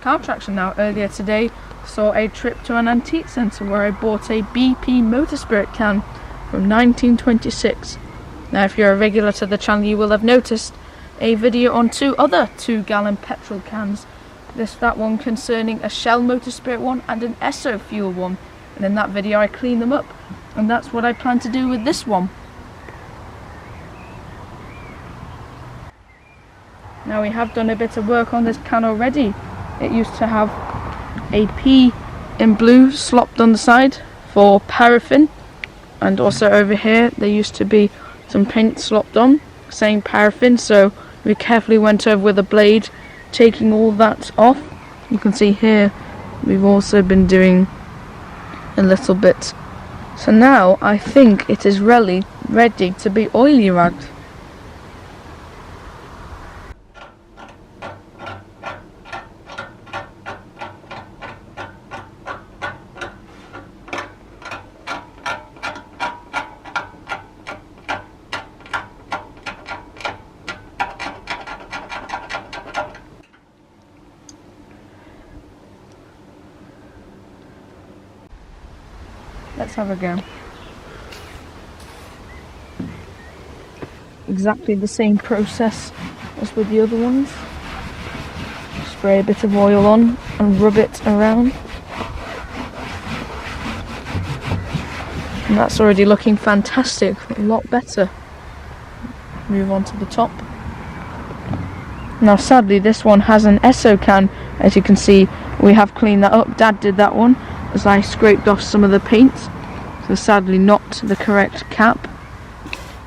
CarTraction now. Earlier today saw a trip to an antique centre where I bought a BP motor spirit can from 1926. Now if you're a regular to the channel you will have noticed a video on two other 2-gallon petrol cans. That one concerning a Shell motor spirit one and an Esso fuel one, and in that video I cleaned them up, and that's what I plan to do with this one. Now we have done a bit of work on this can already. It used to have a P in blue slopped on the side for paraffin, and also over here there used to be some paint slopped on saying paraffin, so we carefully went over with a blade taking all that off. You can see here we've also been doing a little bit. So now I think it is ready to be oily ragged. Let's have a go. Exactly the same process as with the other ones. Spray a bit of oil on and rub it around. And that's already looking fantastic, a lot better. Move on to the top. Now sadly this one has an Esso can. As you can see, we have cleaned that up. Dad did that one as I scraped off some of the paint. So sadly not the correct cap,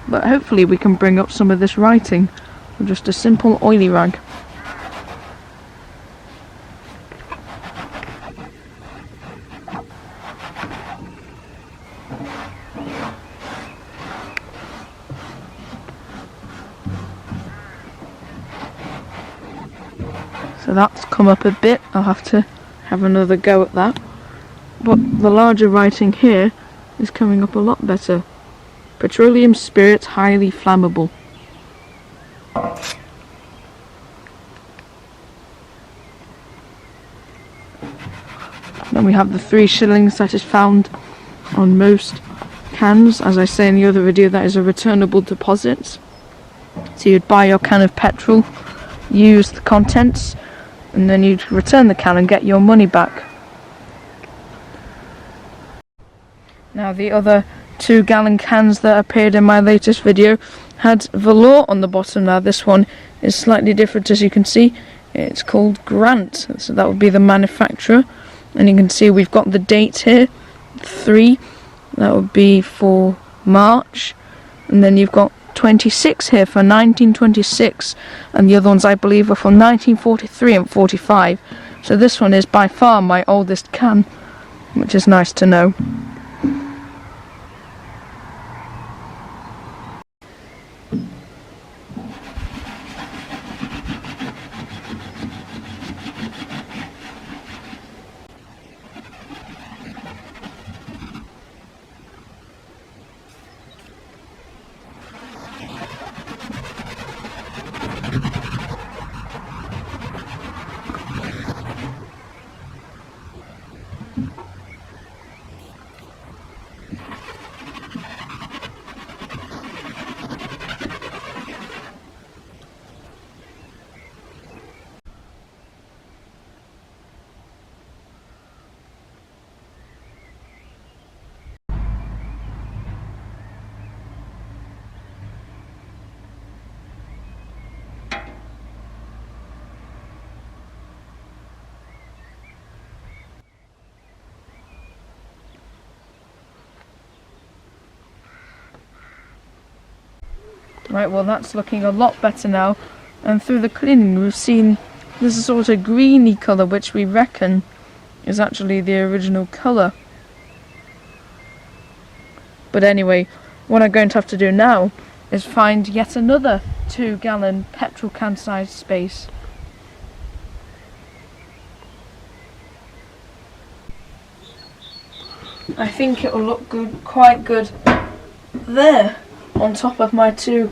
but hopefully we can bring up some of this writing with just a simple oily rag. So that's come up a bit. I'll have to have another go at that, but the larger writing here is coming up a lot better. Petroleum spirit, highly flammable. Then we have the 3 shillings that is found on most cans. As I say in the other video, that is a returnable deposit. So you'd buy your can of petrol, use the contents, and then you'd return the can and get your money back. Now the other 2-gallon cans that appeared in my latest video had velour on the bottom. Now this one is slightly different, as you can see. It's called Grant, so that would be the manufacturer, and you can see we've got the date here, 3, that would be for March, and then you've got 26 here for 1926, and the other ones I believe are from 1943 and 45. So this one is by far my oldest can, which is nice to know. Right, well that's looking a lot better now, and through the cleaning we've seen this sort of greeny colour, which we reckon is actually the original colour. But anyway, what I'm going to have to do now is find yet another 2-gallon petrol can sized space. I think it will look good, quite good there, on top of my 2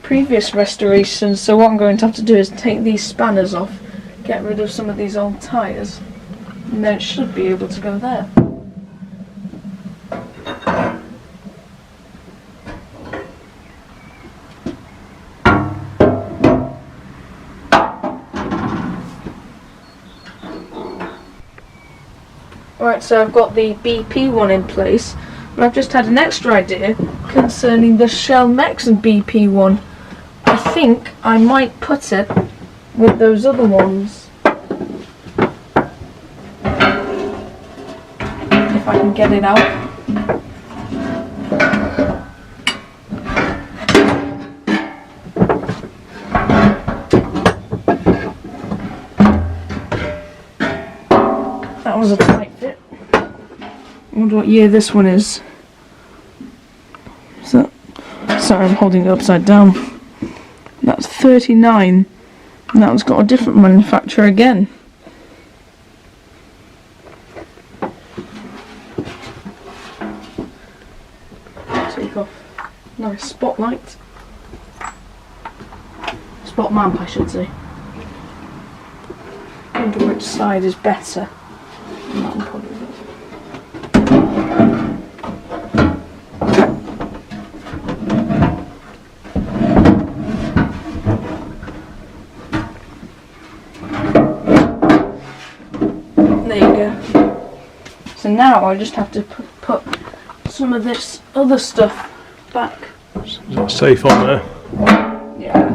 previous restorations. So what I'm going to have to do is take these spanners off get rid of some of these old tyres, and then it should be able to go there. Right, so I've got the BP one in place, but I've just had an extra idea concerning the Shell-Mex BP one. I think I might put it with those other ones, if I can get it out. That was a tight fit. I wonder what year this one is. Sorry, I'm holding it upside down. That's 39, and that one's got a different manufacturer again. Take off. Nice spotlight. Spot lamp, I should say. I wonder which side is better. That one probably is. There you go. So now I just have to put some of this other stuff back. Is that safe on there? Yeah.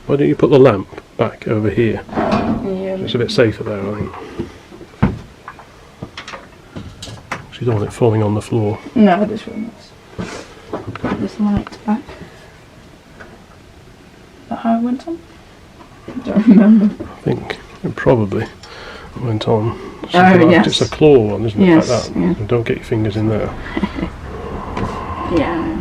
Why don't you put the lamp back over here? Yeah. It's a bit safer there, I think. So you don't want it falling on the floor. No, this one is. Put this light back. Is that how it went on? I don't remember. I think it probably went on. Oh, yes. It's a claw one, isn't it? Yes, like that. yeah. And don't get your fingers in there. Yeah.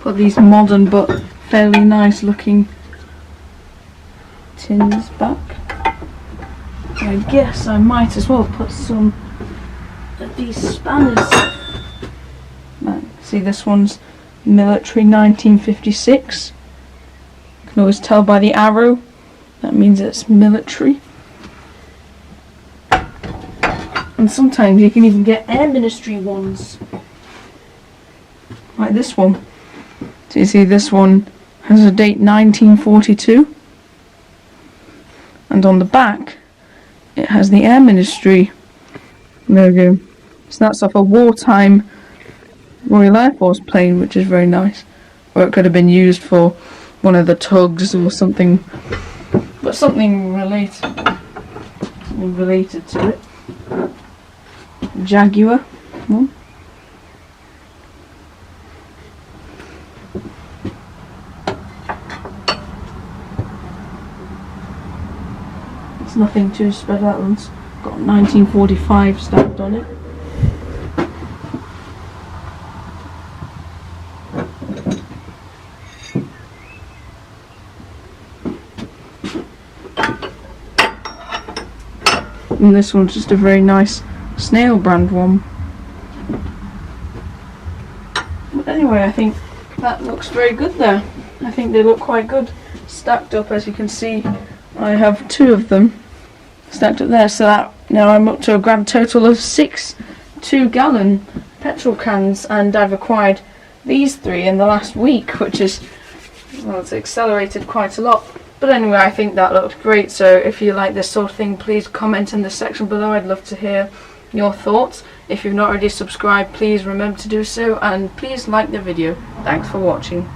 Put these modern but fairly nice looking tins back. I guess I might as well put some of these spanners. Right, see, this one's military 1956. You can always tell by the arrow. That means it's military. And sometimes you can even get air ministry ones. Like this one. So you see, this one has a date 1942. And on the back it has the Air Ministry logo. So that's off a wartime Royal Air Force plane, which is very nice. Or it could have been used for one of the tugs or something. But something related to it. Jaguar one. It's nothing too special. That one's got 1945 stamped on it. And this one's just a very nice snail brand one. But anyway, I think that looks very good there. I think they look quite good stacked up. As you can see, I have two of them stacked up there, so that now I'm up to a grand total of 6 2-gallon petrol cans, and I've acquired these 3 in the last week, which is, well, it's accelerated quite a lot. But anyway, I think that looked great. So if you like this sort of thing, please comment in the section below. I'd love to hear your thoughts. If you've not already subscribed, please remember to do so, and please like the video. Thanks for watching.